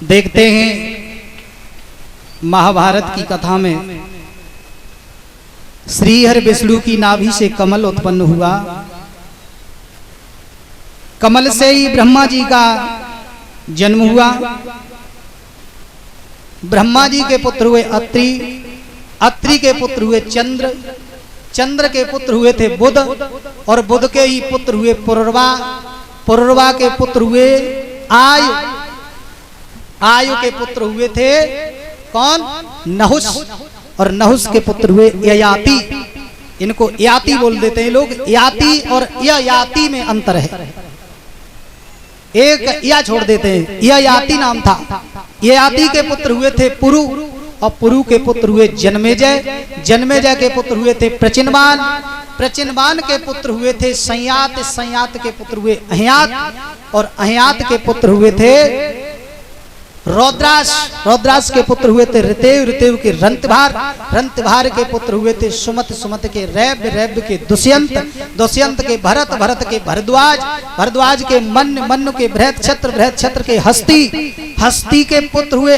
देखते हैं महाभारत की कथा में श्रीहरि विष्णु की नाभि से कमल उत्पन्न हुआ। कमल से ही ब्रह्मा जी का जन्म हुआ। ब्रह्मा जी के पुत्र हुए अत्रि, अत्रि के पुत्र हुए चंद्र, चंद्र के पुत्र हुए थे बुध, और बुध के ही पुत्र हुए पुरुरवा, पुरुरवा के पुत्र हुए आयु, आयु के पुत्र हुए थे कौन? नहुस, और नहुस के पुत्र हुए ययाति। इनको याति बोल देते हैं लोग। याति और ययाति में अंतर है, एक या छोड़ देते हैं। ययाति नाम था। ययाति के पुत्र हुए थे पुरु, और पुरु के पुत्र हुए जन्मेजय, जन्मेजय के पुत्र हुए थे प्रचिनवान, प्रचिनवान के पुत्र हुए थे संयात, संयात के पुत्र हुए अहयात, और अहयात के पुत्र हुए थे रौद्रास, रौद्रास के पुत्र हुए थे ऋतेव, ऋतेव के रंतभार, रंतभार के पुत्र हुए थे सुमत, सुमत के रैब, रैब के दुष्यंत, दुष्यंत के भरत, भरत के भरद्वाज, भरद्वाज के मन्न, मन्न के बृहत छत्र, बृहत छत्र के हस्ती, हस्ती के पुत्र हुए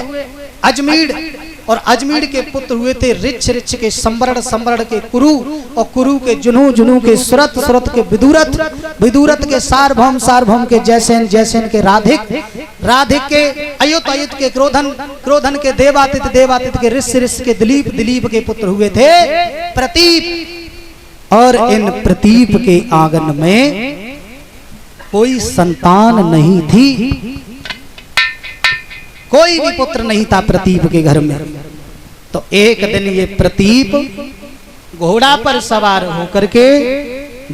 अजमीर, और अजमीर के पुत्र हुए थे ऋक्ष, ऋक्ष के संवरण, संवरण के कुरु, और कुरु के जुनू, जुनू के सुरत, सुरत के विदुरथ, विदुरथ के सार्वभौम, सार्वभौम के जयसेन, जयसेन के राधिक, राधिक के अयुत, अयुत के क्रोधन, क्रोधन के देवातित, देवातित के ऋष, ऋष के दिलीप, दिलीप के पुत्र हुए थे प्रतीप। और इन प्रतीप के आंगन में कोई संतान नहीं थी, कोई भी पुत्र नहीं था प्रतीप के घर में। तो एक दिन ये प्रतीप घोड़ा पर सवार होकर के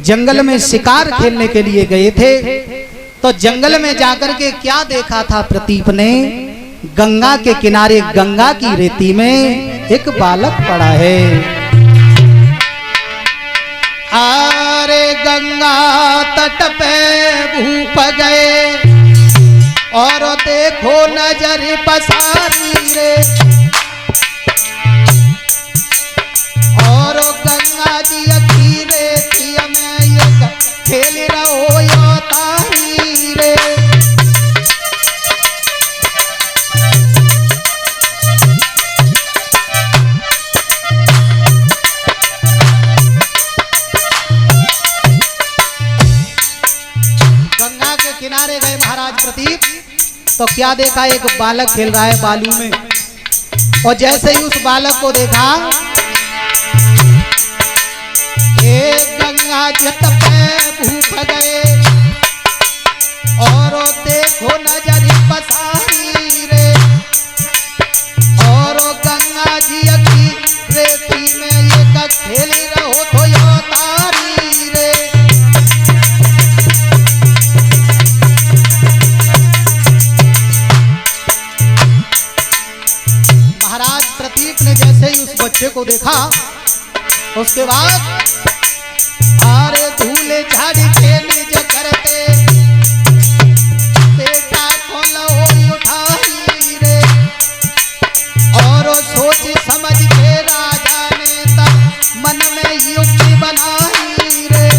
जंगल में शिकार खेलने के लिए गए थे। तो जंगल में जाकर के क्या देखा था प्रतीप ने? गंगा के किनारे, गंगा की रेती में एक बालक पड़ा है। आरे गंगा तट पे भूप गए, और देखो नजर पसारी रे, और गंगा जी की रेती में ये खेल रहो यो तारी रे। गंगा के किनारे गए महाराज प्रतीप, तो क्या देखा? एक बालक खेल रहा है बालू में, और जैसे ही उस बालक को देखा, एक गंगा जत पे भूप गए, और देखो नजर पसारी रे, और गंगा जी की रेती में ये खेल रहो तो यो तारी रे। महाराज प्रतीप ने जैसे ही उस बच्चे को देखा, उसके बाद आरे धूले झाड़ी के निज करते, बेटा को लो उठाई रे, और सोच समझ के राजा ने तब मन में युक्ति बनाई रे।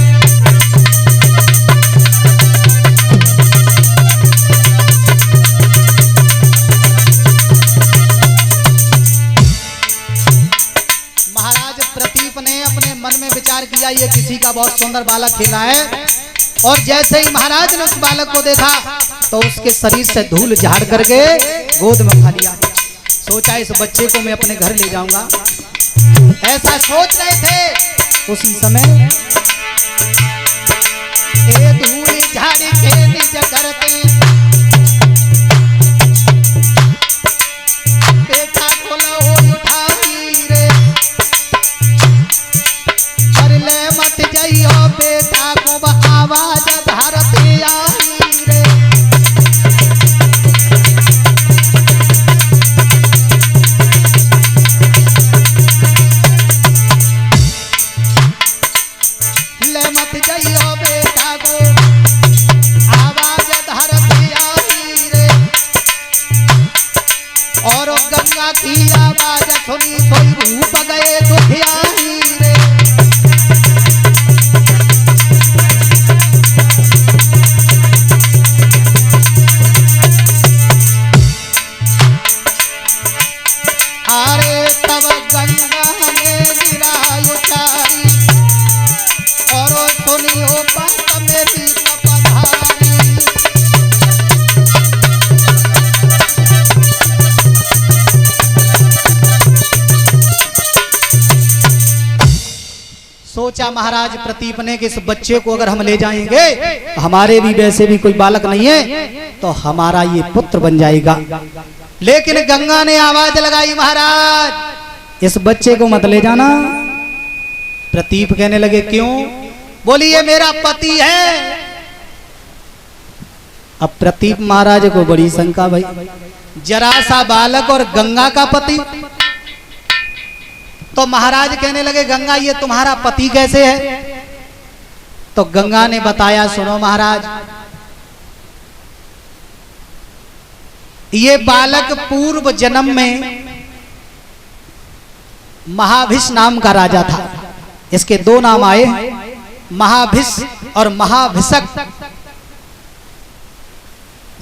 प्रतीप ने अपने मन में विचार किया, ये किसी का बहुत सुंदर बालक खेला है। और जैसे ही महाराज ने उस बालक को देखा, तो उसके शरीर से धूल झाड़ करके गोद में उठा लिया। सोचा इस बच्चे को मैं अपने घर ले जाऊंगा, ऐसा सोच रहे थे। उसी समय ए धूल झाड़ के निज करते, बेटा को लो उठाई रे, मत जाइयो बेटा को आवाज धरती आई रे। ले मत जाइयो बेटा को आवाज धरती आई रे, और गंगा की आवाज सुनी तो भूप गए दुखियारी रे। सोचा महाराज प्रतीप ने कि इस बच्चे को अगर हम ले जाएंगे, हमारे भी वैसे भी कोई बालक नहीं है, तो हमारा ये पुत्र बन जाएगा। लेकिन गंगा ने आवाज लगाई, महाराज इस बच्चे को मत ले जाना। प्रतीप कहने लगे क्यों? बोली ये मेरा पति है। अब प्रतीप महाराज को बड़ी शंका भाई, जरा सा बालक और गंगा का पति। तो महाराज कहने लगे गंगा ये तुम्हारा पति कैसे है? तो गंगा ने बताया सुनो महाराज, ये बालक पूर्व जन्म में महाभिष नाम का राजा था। इसके दो नाम आए, महाभिष और महाभिषक।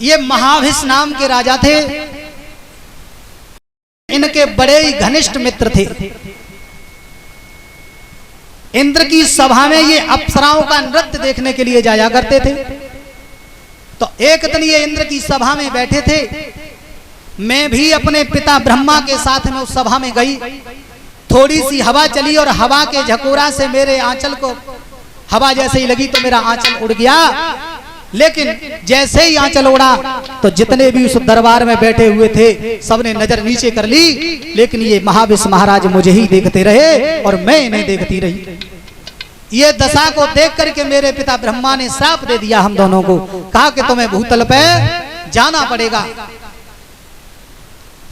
ये महाभिष नाम के राजा थे, इनके बड़े ही घनिष्ठ मित्र थे। इंद्र की सभा में ये अप्सराओं का नृत्य देखने के लिए जाया करते थे। तो एक दिन ये इंद्र की सभा में बैठे थे, मैं भी अपने पिता ब्रह्मा के साथ में उस सभा में गई। थोड़ी सी हवा चली और हवा के झकोरा से मेरे आंचल को हवा जैसे ही लगी तो मेरा आंचल उड़ गया। लेकिन जैसे ही आंचल उड़ा तो जितने भी उस दरबार में बैठे हुए थे सबने नजर नीचे कर ली, लेकिन ये महाविष महाराज मुझे ही देखते रहे और मैं इन्हें देखती रही। ये दशा को देख करके मेरे पिता ब्रह्मा ने श्राप दे दिया हम दोनों को, कहा कि तुम्हें भूतल पे जाना पड़ेगा।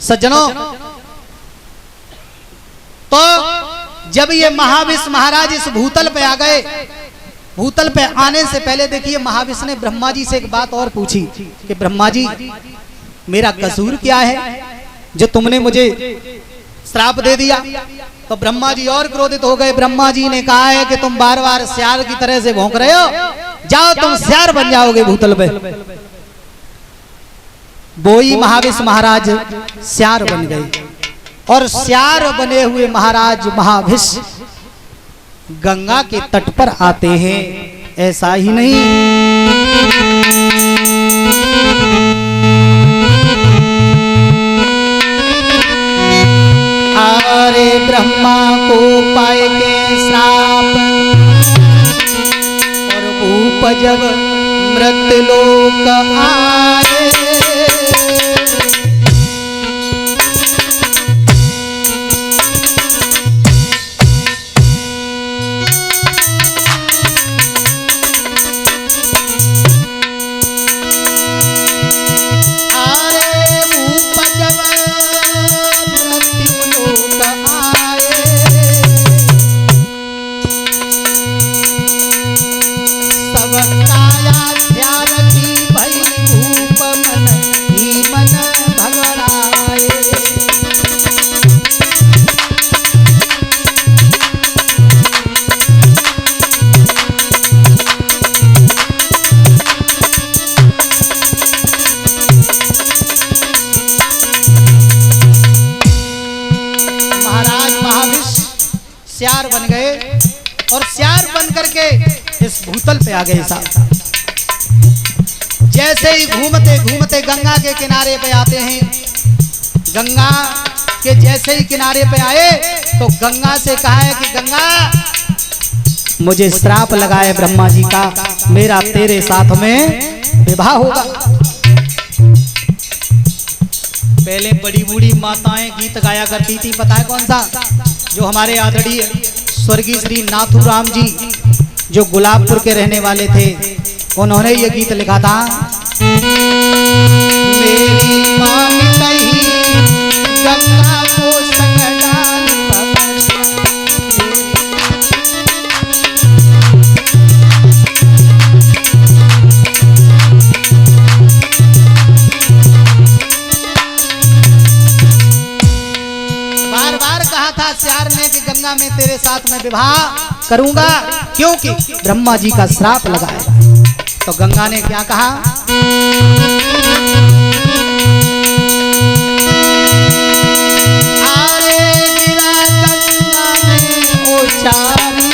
सज्जनों, तो जब ये महाविष महाराज इस भूतल पे आ गए, भूतल पे आने से पहले देखिए महाविष ने ब्रह्मा जी से एक बात और पूछी कि ब्रह्मा जी मेरा कसूर क्या है जो तुमने मुझे श्राप दे दिया? तो ब्रह्मा जी और क्रोधित हो गए। ब्रह्मा जी ने कहा है कि तुम बार बार सियार की तरह से भौंक रहे हो, जाओ तुम सियार बन जाओगे भूतल पे। बोई महाविष महाराज सियार बन गए और सियार बने हुए महाराज महाविष गंगा के तट पर आते हैं। ऐसा ही नहीं, अरे ब्रह्मा को पाए के श्राप और भूप जब मृत्युलोक आए, सियार बन गए और सियार बन करके इस भूतल पे आ गए साहब। जैसे ही घूमते घूमते गंगा के किनारे पे आते हैं, गंगा के जैसे ही किनारे पे आए तो गंगा से कहा है कि गंगा मुझे श्राप लगा है ब्रह्मा जी का, मेरा तेरे साथ में विवाह होगा। पहले बड़ी बूढ़ी माताएं गीत गाया करती थी, पता है कौन सा? जो हमारे आदरणीय स्वर्गीय श्री नाथूराम जी जो गुलाबपुर के रहने वाले थे, उन्होंने ये गीत लिखा था। मेरी माँ कही गंगा को संग डाल सियार ने कि गंगा में तेरे साथ में विवाह करूंगा, क्योंकि ब्रह्मा जी का श्राप लगा है। तो गंगा ने क्या कहा? आरे गिरा गंगा में उचारी,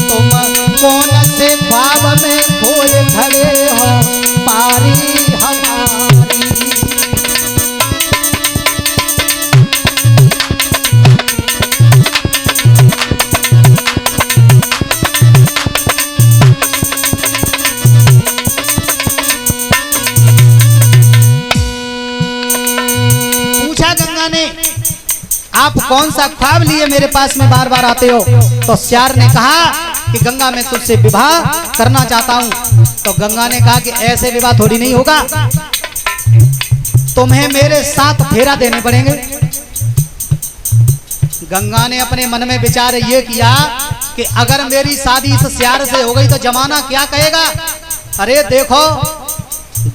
तुम कौन से ख्वाब में खोए खड़े हो पारी हमारी। आप कौन सा ख्वाब लिए मेरे पास में बार बार आते हो? तो सियार ने कहा कि गंगा मैं तुझसे विवाह करना चाहता हूं। तो गंगा ने कहा कि ऐसे विवाह थोड़ी नहीं होगा, तुम्हें मेरे साथ फेरा देने पड़ेंगे। गंगा ने अपने मन में विचार ये किया कि अगर मेरी शादी इस सियार से हो गई तो जमाना क्या कहेगा। अरे देखो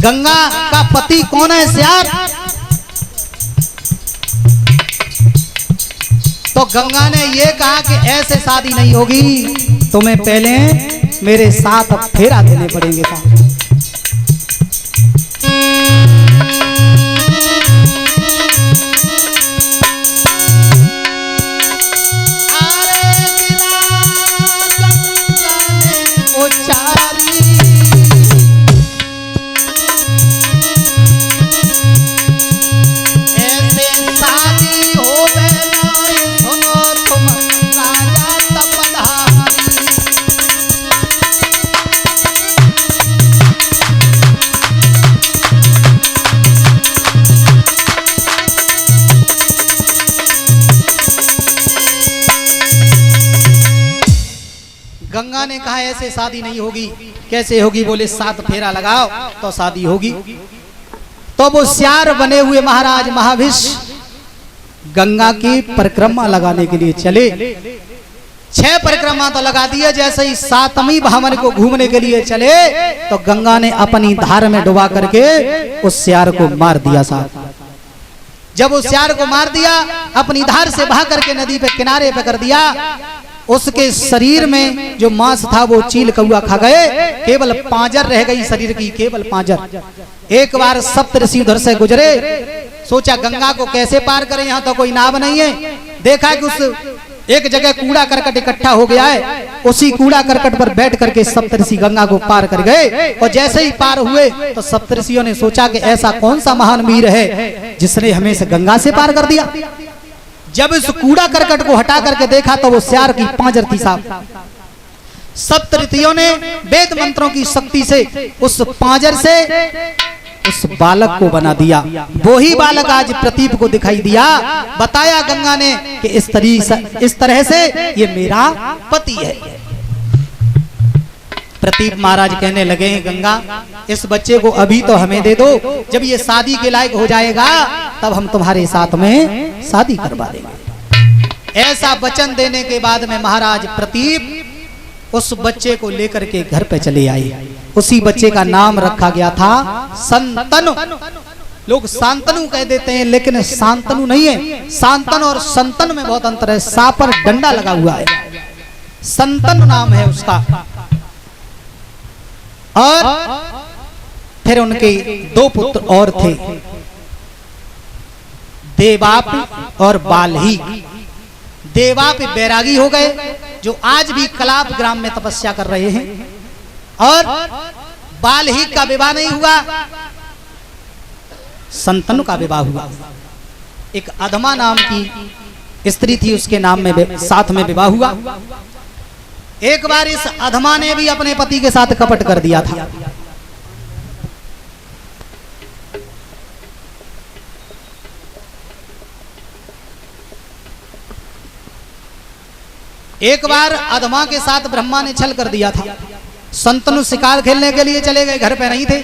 गंगा का पति कौन है? सियार। तो गंगा ने ये कहा कि ऐसे शादी नहीं होगी, तुम्हें पहले मेरे साथ फेरा देने पड़ेंगे। गंगा ने कहा ऐसे शादी नहीं होगी। कैसे होगी? बोले 7 फेरा लगाओ तो शादी होगी। तो वो सियार बने हुए महाराज महाविष गंगा की परिक्रमा लगाने के लिए चले। 6 परिक्रमा तो लगा दिए। जैसे ही 7वीं भवन को घूमने के लिए चले तो गंगा ने अपनी धार में डुबा करके उस सियार को मार दिया। साहब जब उस सियार को मार दिया, अपनी धार से बहा करके नदी पे किनारे पे कर दिया। उसके शरीर में जो मांस था वो चील कौआ खा गए, केवल पांजर रह गई शरीर की, केवल पांजर। एक बार सप्तऋषि उधर से गुजरे, सोचा गंगा को कैसे पार करें, यहाँ तो कोई नाव नहीं है। देखा कि उस एक जगह कूड़ा करकट इकट्ठा हो गया है, उसी कूड़ा करकट पर बैठ करके सप्तऋषि गंगा को पार कर गए। और जैसे ही पार हुए तो सप्तऋषियों ने सोचा कि ऐसा कौन सा महान वीर है जिसने हमें से गंगा से पार कर दिया। जब इस कूड़ा करकट को हटा करके देखा तो वो सियार की पांजर थी। साहब सप्तऋषियों ने वेद मंत्रों की शक्ति से उस पांजर से उस बालक को बना दिया। वो ही बालक आज प्रतीप को दिखाई दिया। बताया गंगा ने कि इस तरह से ये मेरा पति है। प्रतीप महाराज कहने लगे हैं गंगा इस बच्चे को अभी तो हमें दे दो, जब ये शादी के लायक हो जाएगा तब हम तुम्हारे साथ में शादी करवा देंगे। ऐसा वचन देने के बाद में महाराज प्रतीप उस बच्चे को लेकर के घर पे चले आए। उसी बच्चे का नाम रखा गया था संतनु। लोग शांतनु कह देते हैं लेकिन शांतनु नहीं है। शांतन और संतन में बहुत अंतर है। सा पर डंडा लगा हुआ है, संतनु नाम है उसका। और फिर उनके 2 पुत्र और थे, देवाप और बाल्हीक। देवाप बैरागी हो गए जो आज भी कलाप ग्राम में तपस्या कर रहे हैं। और बाल्हीक का विवाह नहीं हुआ, संतनु का विवाह हुआ। एक अधमा नाम की स्त्री थी, उसके नाम में साथ में विवाह हुआ। एक बार इस अधमा ने भी अपने पति के साथ कपट कर दिया था। एक बार अधमा के साथ ब्रह्मा ने छल कर दिया था। संतनु शिकार खेलने के लिए चले गए, घर पे नहीं थे।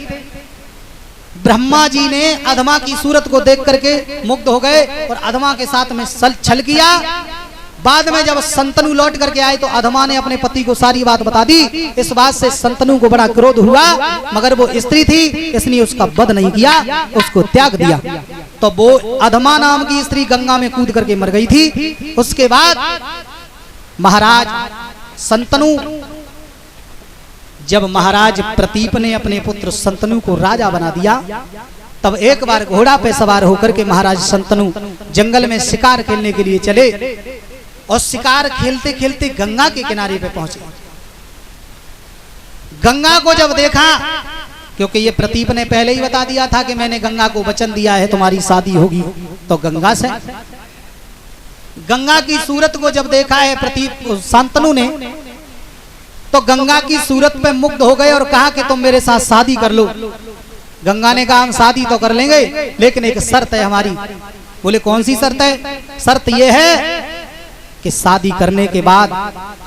ब्रह्मा जी ने अधमा की सूरत को देख करके मुग्ध हो गए और अधमा के साथ में छल किया। बाद में जब संतनु लौट करके आए तो अधमा ने अपने पति को सारी बात बता दी। इस बात से संतनु को बड़ा क्रोध हुआ, मगर वो स्त्री थी इसलिए उसका वध नहीं किया, उसको त्याग दिया। तो वो अधमा नाम की स्त्री गंगा में कूद करके मर गई थी। उसके बाद महाराज संतनु, जब महाराज प्रतीप ने अपने पुत्र संतनु को राजा बना दिया, तब एक बार घोड़ा पे सवार होकर के महाराज संतनु जंगल में शिकार खेलने के लिए चले। और शिकार खेलते खेलते गंगा के किनारे पे पहुंचे। गंगा को जब देखा, क्योंकि ये प्रतीप ने पहले ही बता दिया था कि मैंने गंगा को वचन दिया है तुम्हारी शादी होगी, तो गंगा से गंगा की सूरत को जब देखा है प्रतीप शांतनु ने, तो गंगा की सूरत पे मुग्ध हो गए और कहा कि तुम मेरे साथ शादी कर लो। गंगा ने कहा हम शादी तो कर लेंगे लेकिन एक शर्त है हमारी। बोले कौन सी शर्त है? शर्त यह है कि शादी करने के बाद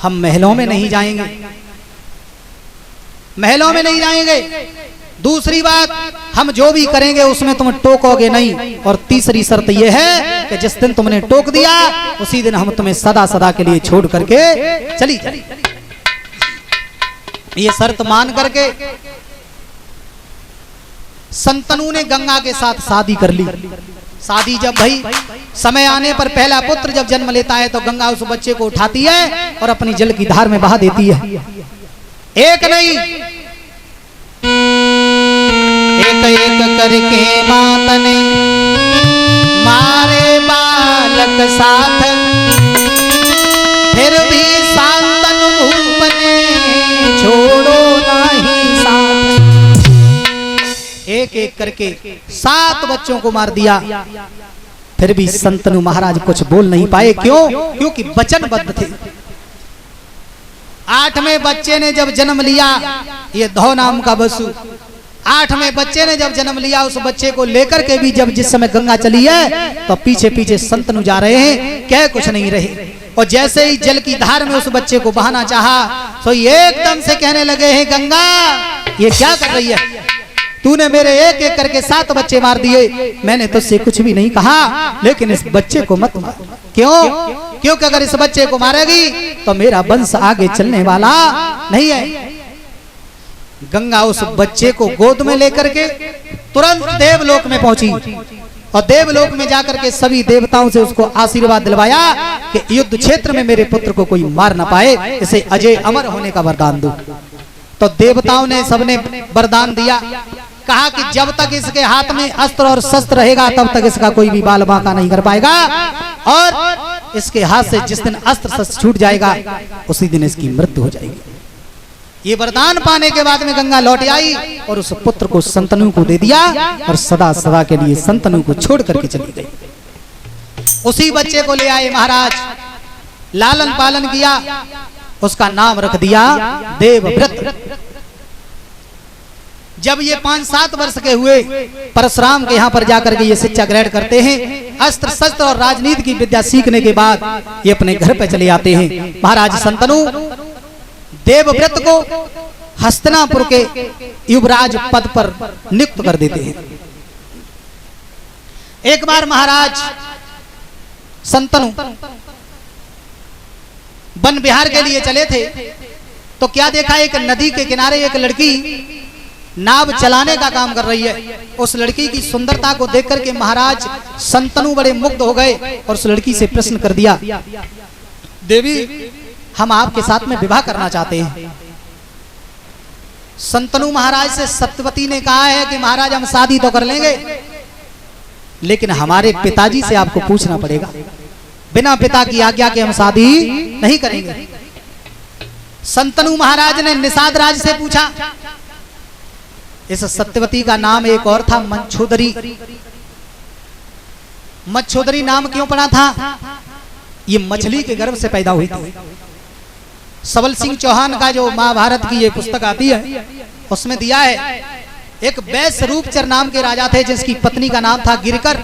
हम महलों में नहीं जाएंगे, महलों में नहीं जाएंगे। दूसरी बात, हम जो भी करेंगे उसमें तुम टोकोगे नहीं। और तीसरी शर्त यह है कि जिस दिन तुमने टोक दिया उसी दिन हम तुम्हें सदा सदा के लिए छोड़ करके चली जाए। ये शर्त मान करके संतनु ने गंगा के साथ शादी कर ली। शादी जब भई, समय आने पर पहला पुत्र जब जन्म लेता है तो गंगा उस बच्चे को उठाती है और अपनी जल की धार में बहा देती है। एक नहीं, एक एक करके माता ने मारे बालक साथ, फिर भी शांतनु भूप ने छोड़ो नहीं साथ। एक एक करके 7 बच्चों को मार दिया, फिर भी संतनु महाराज कुछ बोल नहीं पाए। क्यों? क्योंकि वचनबद्ध थे। 8वें बच्चे ने जब जन्म लिया, ये धौ नाम का बसु, 8वें बच्चे ने जब जन्म लिया, उस बच्चे को लेकर के भी जब जिस समय गंगा चली है तो पीछे पीछे संतनु जा रहे हैं, कह कुछ नहीं रहे। और जैसे ही जल की धार में उस बच्चे को बहाना चाहा तो एकदम से कहने लगे हैं, गंगा ये क्या कर रही है? तूने मेरे एक एक करके 7 बच्चे मार दिए। मैंने तुझसे कुछ भी नहीं कहा, लेकिन इस बच्चे को मत मार। क्यों? क्योंकि अगर इस बच्चे को मारेगी तो मेरा वंश आगे चलने वाला नहीं है। गंगा उस बच्चे को गोद में लेकर के तुरंत देवलोक में पहुंची और देवलोक में जाकर के सभी देवताओं से उसको आशीर्वाद दिलवाया कि युद्ध क्षेत्र में मेरे पुत्र को कोई मार ना पाए, इसे अजय अमर होने का वरदान दो। तो देवताओं ने सबने वरदान दिया, कहा कि जब तक इसके हाथ में अस्त्र और शस्त्र रहेगा तब तक इसका कोई भी बाल बांका नहीं कर पाएगा, और इसके हाथ से जिस दिन अस्त्र शस्त्र छूट जाएगा उसी दिन इसकी मृत्यु हो जाएगी। ये वरदान पाने के बाद में गंगा लौट आई और उस पुत्र को संतनु को दे दिया और सदा सदा के लिए संतनु को छोड़ करके चली गई। उसी बच्चे को ले आए महाराज, लालन पालन किया, उसका नाम रख दिया देवव्रत। जब ये 5-7 वर्ष के हुए, परशुराम के यहाँ पर जाकर के ये शिक्षा ग्रहण करते हैं। अस्त्र शस्त्र और राजनीति की विद्या सीखने के बाद ये अपने घर पे चले आते हैं। महाराज संतनु देवव्रत को हस्तिनापुर के युवराज पद पर नियुक्त कर देते हैं। एक बार महाराज संतनु वन विहार के लिए चले थे तो क्या देखा, एक नदी के किनारे एक लड़की नाव चलाने का काम कर रही है। उस लड़की की सुंदरता को देख करके महाराज संतनु बड़े मुग्ध हो गए और उस लड़की से प्रश्न कर दिया, देवी हम आपके साथ में विवाह करना चाहते हैं। संतनु महाराज से सत्यवती ने कहा है कि महाराज हम शादी तो कर लेंगे, लेकिन हमारे पिताजी से आपको पूछना पड़ेगा, बिना पिता की आज्ञा के हम शादी नहीं करेंगे। संतनु महाराज ने निषाद राज से पूछा। इस सत्यवती का नाम एक और था, मंचोदरी। मच्छोदरी नाम क्यों पड़ा था? ये मछली के गर्भ से पैदा हुई थी। सबल सिंह चौहान का जो महाभारत की ये पुस्तक आती है उसमें दिया है, एक वैश्य रूपचर नाम के राजा थे जिसकी पत्नी का नाम था गिरकर।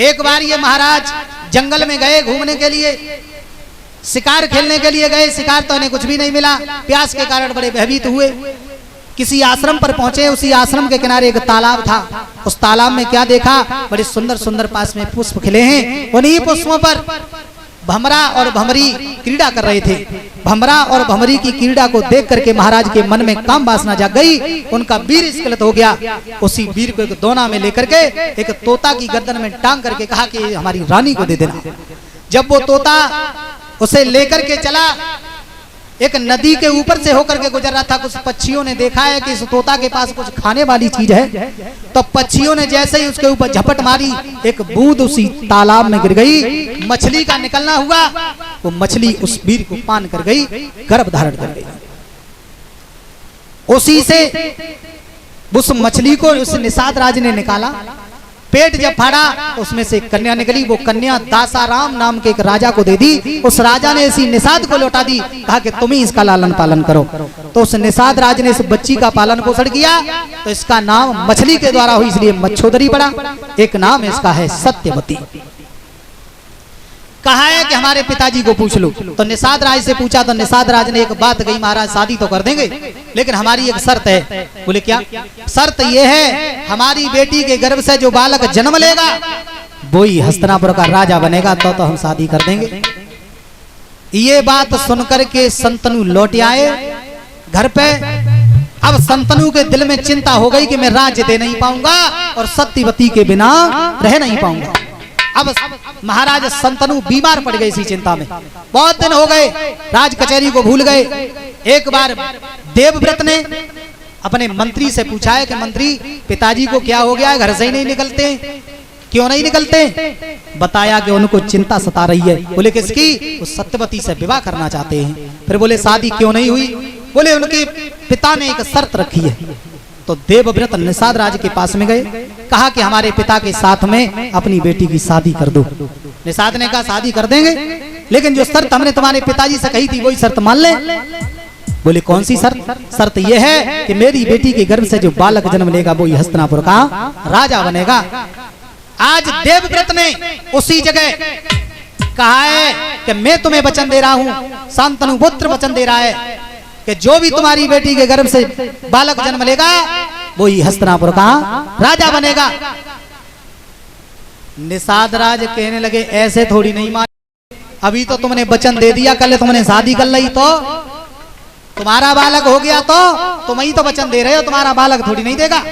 एक बार ये महाराज जंगल में गए घूमने के लिए, शिकार खेलने के लिए गए। शिकार तो इन्हें कुछ भी नहीं मिला, प्यास के कारण बड़े भयभीत हुए। किसी आश्रम पर पहुंचे, उसी आश्रम के किनारे एक तालाब था। उस तालाब में क्या देखा, बड़े सुंदर सुंदर पास में पुष्प खिले हैं। उन्हीं पुष्पों पर भमरा और भमरी क्रीड़ा कर रहे थे। भमरा और भमरी की क्रीड़ा को देख करके महाराज के मन में काम वासना जाग गई, उनका वीर स्खलित हो गया। उसी वीर को एक दोना में लेकर के एक तोता की गर्दन में टांग करके कहा कि हमारी रानी को दे देना। जब वो तोता उसे लेकर के चला, एक नदी के ऊपर से होकर के गुजर रहा था। कुछ पक्षियों ने देखा है कि इस तोता के पास कुछ खाने वाली चीज है, तो पक्षियों ने जैसे ही उसके ऊपर झपट मारी, एक बूंद उसी तालाब में गिर गई। मछली का निकलना हुआ, वो मछली उस वीर को पान कर गई, गर्भ धारण कर गई। उसी से उस मछली को उस निषाद राज ने निकाला, पेट जब फाड़ा उसमें से कन्या निकली। वो कन्या दासाराम नाम के एक राजा को दे दी। उस राजा ने इसी निषाद को लौटा दी, कहा कि तुम ही इसका लालन पालन करो। तो उस निषाद राज ने इस बच्ची का पालन पोषण किया, तो इसका नाम मछली के द्वारा हुई, इसलिए मच्छोदरी पड़ा। एक नाम इसका है सत्यवती। कहा है कि हमारे पिताजी को पूछ लो। तो निषाद राज से पूछा तो निषाद राज ने एक बात कही, महाराज शादी तो कर देंगे लेकिन हमारी एक शर्त है। बोले क्या? शर्त यह है हमारी बेटी के गर्भ से जो बालक जन्म लेगा वो ही हस्तिनापुर का राजा बनेगा, तो हम शादी कर देंगे। ये बात सुनकर के संतनु लौट आए घर पे। अब संतनु के दिल में चिंता हो गई कि मैं राज्य दे नहीं पाऊंगा और सत्यवती के बिना रह नहीं पाऊंगा। अब महाराज संतनु बीमार पड़ गए इसी चिंता में। बहुत दिन हो गए, राज कचहरी को भूल गए। एक बार देवव्रत ने अपने मंत्री से पूछा है कि मंत्री पिताजी को क्या हो गया है, घर से ही नहीं निकलते, क्यों नहीं निकलते? बताया कि उनको चिंता सता रही है। बोले किसकी? वो सत्यवती से विवाह करना चाहते हैं। फिर बोले शादी क्यों नहीं हुई? बोले उनके पिता ने एक शर्त रखी है। तो देवव्रत निषाद राज के पास में गए, कहा कि हमारे पिता के साथ में अपनी बेटी की शादी कर दो। निषाद ने कहा शादी कर देंगे, लेकिन जो शर्त हमने तुम्हारे पिताजी से कही थी वही शर्त मान ले। बोले कौन सी शर्त? शर्त यह है कि मेरी बेटी के गर्भ से जो बालक जन्म लेगा वो हस्तिनापुर का राजा बनेगा। आज देवव्रत ने उसी जगह कहा है कि मैं तुम्हें वचन दे रहा हूं, शांतनु पुत्र वचन दे रहा है कि जो भी तुम्हारी बेटी के गर्भ से बालक जन्म लेगा वो ही हस्तिनापुर का राजा बनेगा। निषाद राज कहने लगे ऐसे थोड़ी नहीं मान, अभी तो तुमने वचन दे दिया, कल तुमने शादी कर ली तो तुम्हारा बालक हो गया, तो तुम ही तो वचन दे रहे हो, तुम्हारा बालक थोड़ी नहीं देगा।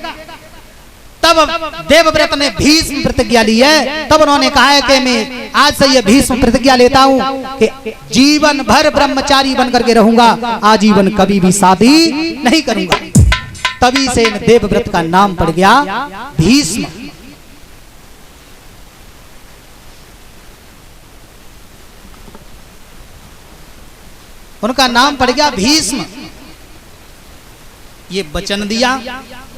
तब देवव्रत ने भीष्म प्रतिज्ञा ली है। तब उन्होंने कहा है कि मैं आज से ये भीष्म प्रतिज्ञा लेता हूं कि जीवन भर ब्रह्मचारी बनकर के रहूंगा, आजीवन कभी भी शादी नहीं करूंगा। तभी से इन देवव्रत का नाम पड़ गया भीष्म। उनका नाम पड़ गया भीष्म। ये वचन दिया,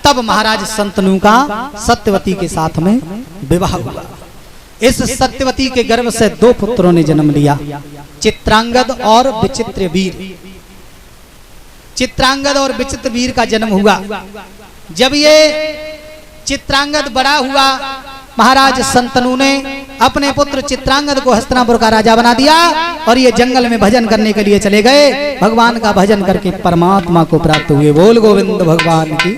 तब महाराज संतनु का सत्यवती के साथ में विवाह हुआ। इस सत्यवती के गर्भ से दो पुत्रों ने जन्म लिया, चित्रांगद और विचित्रवीर। चित्रांगद और विचित्रवीर का जन्म हुआ। जब ये चित्रांगद बड़ा हुआ, महाराज संतनु ने अपने पुत्र चित्रांगद को हस्तिनापुर का राजा बना दिया और ये जंगल में भजन करने के लिए चले गए। भगवान का भजन करके परमात्मा को प्राप्त हुए। बोल गोविंद भगवान की।